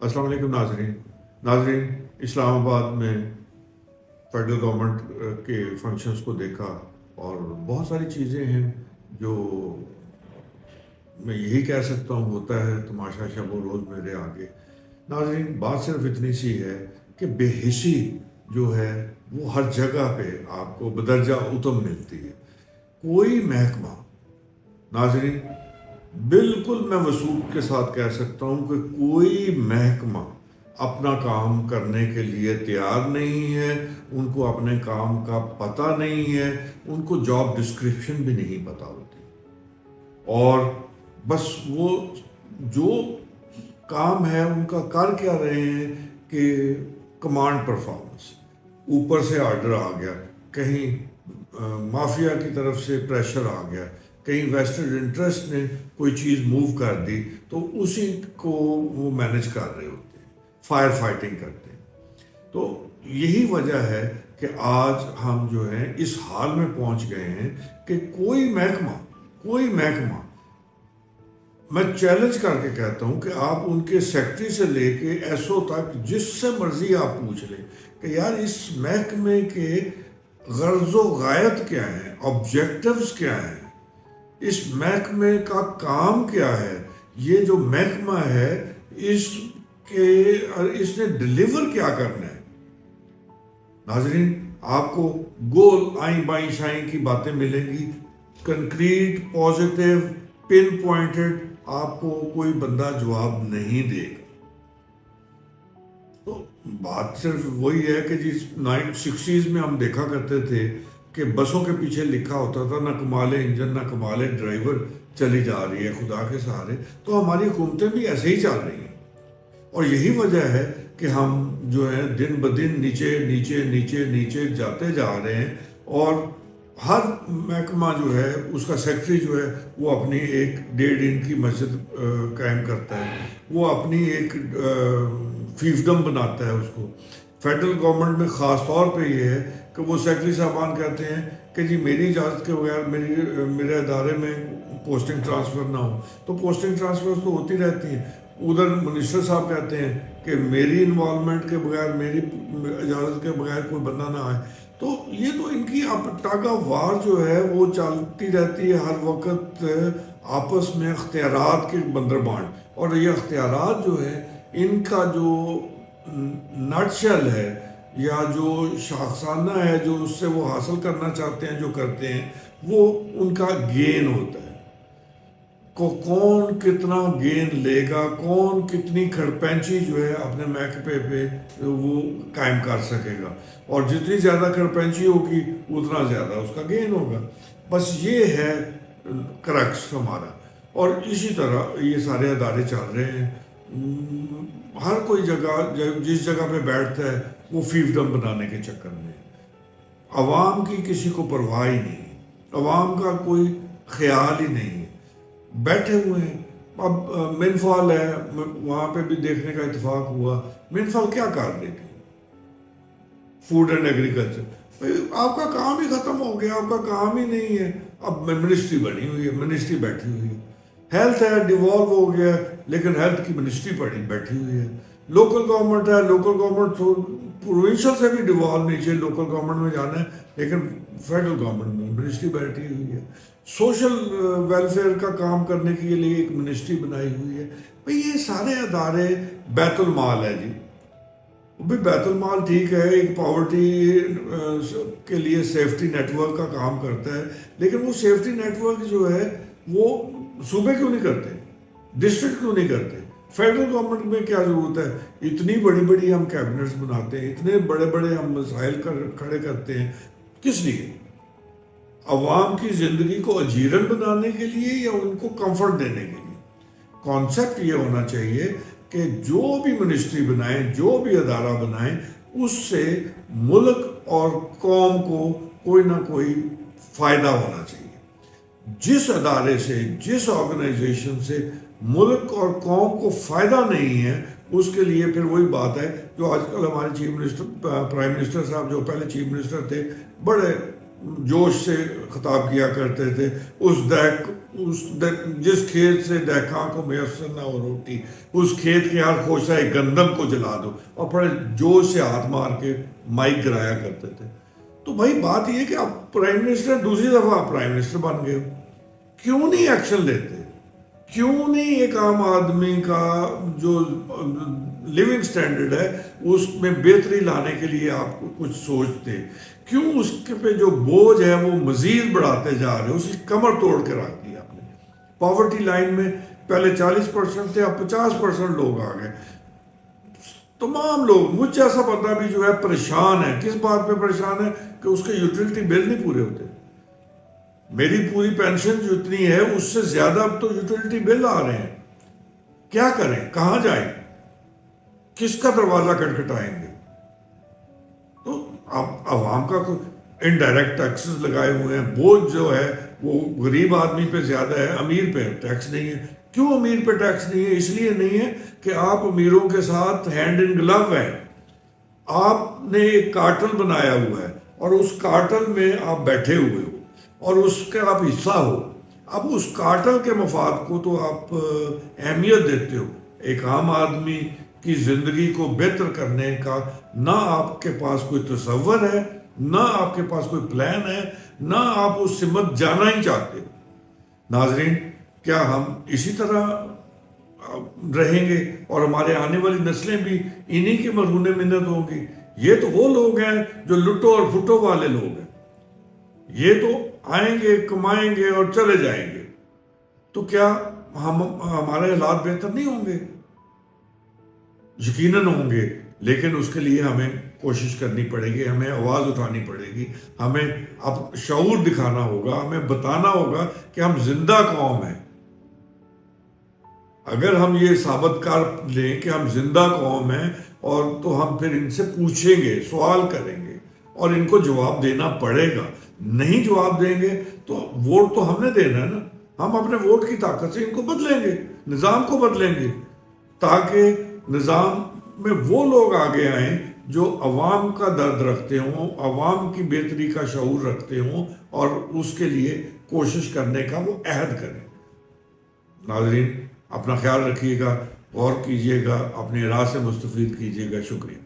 अस्सलाम वालेकुम नाजरीन इस्लाम आबाद में फेडरल गवर्नमेंट के फंक्शंस को देखा और बहुत सारी चीज़ें हैं जो मैं यही कह सकता हूँ होता है तमाशा शब व रोज़ मेरे आगे। नाजरीन बात सिर्फ इतनी सी है कि बेहिसी जो है वो हर जगह पे आपको बदरजा उतम मिलती है। कोई महकमा नाजरीन बिल्कुल मैं वसूख के साथ कह सकता हूँ कि कोई महकमा अपना काम करने के लिए तैयार नहीं है, उनको अपने काम का पता नहीं है, उनको जॉब डिस्क्रिप्शन भी नहीं पता होती और बस वो जो काम है उनका कर क्या रहे हैं कि कमांड परफॉर्मेंस, ऊपर से ऑर्डर आ गया, कहीं माफिया की तरफ से प्रेशर आ गया, कहीं वेस्टेड इंटरेस्ट ने कोई चीज़ मूव कर दी तो उसी को वो मैनेज कर रहे होते हैं, फायर फाइटिंग करते हैं। तो यही वजह है कि आज हम जो है इस हाल में पहुंच गए हैं कि कोई महकमा मैं चैलेंज करके कहता हूं कि आप उनके सेक्रेटरी से लेके एसओ तक जिससे मर्जी आप पूछ लें कि यार इस महकमे के गर्ज़ो गायत क्या है, ऑब्जेक्टिव्स क्या हैं, इस महकमे का काम क्या है, ये जो महकमा है इसने डिलीवर क्या करना है। नाजरीन आपको गोल आई बाई शाई की बातें मिलेंगी, कंक्रीट पॉजिटिव पिन पॉइंटेड आपको कोई बंदा जवाब नहीं देगा। तो बात सिर्फ वही है कि जिस 1960s में हम देखा करते थे कि बसों के पीछे लिखा होता था ना कमाले इंजन ना कमाले ड्राइवर, चली जा रही है खुदा के सहारे। तो हमारी हुकूमतें भी ऐसे ही चल रही हैं और यही वजह है कि हम जो है दिन ब दिन नीचे नीचे नीचे नीचे जाते जा रहे हैं और हर महकमा जो है उसका सेक्रेटरी जो है वो अपनी एक 1.5 दिन की मस्जिद कायम करता है, वो अपनी एक फीसदम बनाता है उसको। फेडरल गवर्नमेंट में ख़ास तौर पे ये है कि वो सेक्रेटरी साहबान कहते हैं कि जी मेरी इजाज़त के बगैर मेरे इदारे में पोस्टिंग ट्रांसफ़र ना हो, तो पोस्टिंग ट्रांसफ़र तो होती रहती हैं। उधर मिनिस्टर साहब कहते हैं कि मेरी इन्वॉल्वमेंट के बगैर, मेरी इजाज़त के बगैर कोई बंदा ना आए। तो ये तो इनकी अब टग ऑफ वार जो है वो चलती रहती है हर वक्त आपस में अख्तियारात के बंदरबान। और ये अख्तियारात जो है इनका जो नटशल है या जो शाखसाना है जो उससे वो हासिल करना चाहते हैं, जो करते हैं, वो उनका गेन होता है। कौन कितना गेन लेगा, कौन कितनी खड़पैंची जो है अपने महकमे पे वो कायम कर सकेगा और जितनी ज़्यादा खड़पैंची होगी उतना ज़्यादा उसका गेन होगा। बस ये है क्रक्स हमारा। और इसी तरह ये सारे अदारे चल रहे हैं। हर कोई जगह जिस जगह पे बैठता है वो फीसदम बनाने के चक्कर में, अवाम की किसी को परवाह ही नहीं, अवाम का कोई ख्याल ही नहीं, बैठे हुए हैं। अब मिनफॉल है, वहाँ पे भी देखने का इत्तेफाक हुआ। मिनफॉल क्या कर रही थी? Food and agriculture. आपका काम ही खत्म हो गया, आपका काम ही नहीं है। अब मिनिस्ट्री बनी हुई है, मिनिस्ट्री बैठी हुई है। हेल्थ है, डिवॉल्व हो गया, लेकिन हेल्थ की मिनिस्ट्री बैठी हुई है। लोकल गवर्नमेंट है, लोकल गवर्नमेंट तो प्रोविंशियल से भी डिवॉल्व नहीं चाहिए लोकल गवर्नमेंट में जाना है, लेकिन फेडरल गवर्नमेंट में मिनिस्ट्री बैठी हुई है। सोशल वेलफेयर का काम करने के लिए एक मिनिस्ट्री बनाई हुई है। भाई ये सारे अदारे बैतुल माल है जी। भी बैतुल माल ठीक है, एक पॉवर्टी के लिए सेफ्टी नेटवर्क का काम करता है, लेकिन वो सेफ्टी नेटवर्क जो है वो सूबे क्यों नहीं करते, डिस्ट्रिक्ट क्यों नहीं करते? फेडरल गवर्नमेंट में क्या ज़रूरत है? इतनी बड़ी बड़ी हम कैबिनेट्स बनाते हैं, इतने बड़े बड़े हम मसाइल खड़े करते हैं, किस लिए? अवाम की ज़िंदगी को अजीरन बनाने के लिए या उनको कंफर्ट देने के लिए? कॉन्सेप्ट ये होना चाहिए कि जो भी मिनिस्ट्री बनाएं, जो भी अदारा बनाएं, उससे मुल्क और कौम को कोई ना कोई फ़ायदा होना चाहिए। जिस अदारे से, जिस ऑर्गेनाइजेशन से मुल्क और कौम को फ़ायदा नहीं है, उसके लिए फिर वही बात है जो आजकल हमारे चीफ मिनिस्टर, प्राइम मिनिस्टर साहब जो पहले चीफ मिनिस्टर थे, बड़े جوش سے خطاب کیا کرتے تھے، جس کھیت سے دہقاں کو میسر نہ ہو روٹی، اس کھیت کے ہر خوشہ گندم کو جلا دو، اور بڑے جوش سے ہاتھ مار کے مائک گرایا کرتے تھے۔ تو بھائی بات یہ کہ آپ پرائم منسٹر دوسری دفعہ آپ پرائم منسٹر بن گئے ہو، کیوں نہیں ایکشن لیتے؟ کیوں نہیں ایک عام آدمی کا جو لیونگ سٹینڈرڈ ہے اس میں بہتری لانے کے لیے آپ کو کچھ سوچتے؟ کیوں اس کے پہ جو بوجھ ہے وہ مزید بڑھاتے جا رہے ہو؟ اس کی کمر توڑ کے رکھ دی آپ نے۔ پاورٹی لائن میں پہلے 40% تھے، اب 50% لوگ آ گئے۔ تمام لوگ، مجھ جیسا بندہ بھی جو ہے پریشان ہے۔ کس بات پہ پریشان ہے؟ کہ اس کے یوٹیلٹی بل نہیں پورے ہوتے۔ میری پوری پینشن جو اتنی ہے اس سے زیادہ اب تو یوٹیلٹی بل آ رہے ہیں، کیا کریں؟ کہاں جائیں؟ کس کا دروازہ کھٹکھٹائیں گے؟ تو اب عوام کا انڈائریکٹ ٹیکسز لگائے ہوئے ہیں، بوجھ جو ہے وہ غریب آدمی پہ زیادہ ہے، امیر پہ ٹیکس نہیں ہے۔ کیوں امیر پہ ٹیکس نہیں ہے؟ اس لیے نہیں ہے کہ آپ امیروں کے ساتھ ہینڈ ان گلو ہیں۔ آپ نے ایک کارٹل بنایا ہوا ہے اور اس کارٹل میں آپ بیٹھے ہوئے ہو اور اس کا آپ حصہ ہو۔ اب اس کارٹل کے مفاد کو تو آپ اہمیت دیتے ہو، ایک عام آدمی کی زندگی کو بہتر کرنے کا نہ آپ کے پاس کوئی تصور ہے، نہ آپ کے پاس کوئی پلان ہے، نہ آپ اس سمت جانا ہی چاہتے ہو۔ ناظرین، کیا ہم اسی طرح رہیں گے اور ہمارے آنے والی نسلیں بھی انہی کے مرہون منت ہوں گی؟ یہ تو وہ لوگ ہیں جو لٹو اور پھٹو والے لوگ ہیں، یہ تو آئیں گے، کمائیں گے اور چلے جائیں گے۔ تو کیا ہمارے حالات بہتر نہیں ہوں گے؟ یقیناً ہوں گے، لیکن اس کے لیے ہمیں کوشش کرنی پڑے گی، ہمیں آواز اٹھانی پڑے گی، ہمیں اب شعور دکھانا ہوگا، ہمیں بتانا ہوگا کہ ہم زندہ قوم ہیں۔ اگر ہم یہ ثابت کر لیں کہ ہم زندہ قوم ہیں، اور تو ہم پھر ان سے پوچھیں گے، سوال کریں گے اور ان کو جواب دینا پڑے گا۔ نہیں جواب دیں گے تو ووٹ تو ہم نے دینا ہے نا، ہم اپنے ووٹ کی طاقت سے ان کو بدلیں گے، نظام کو بدلیں گے، تاکہ نظام میں وہ لوگ آگے آئیں جو عوام کا درد رکھتے ہوں، عوام کی بہتری کا شعور رکھتے ہوں اور اس کے لیے کوشش کرنے کا وہ عہد کریں۔ ناظرین، اپنا خیال رکھیے گا، غور کیجیے گا، اپنے راہ سے مستفید کیجیے گا۔ شکریہ۔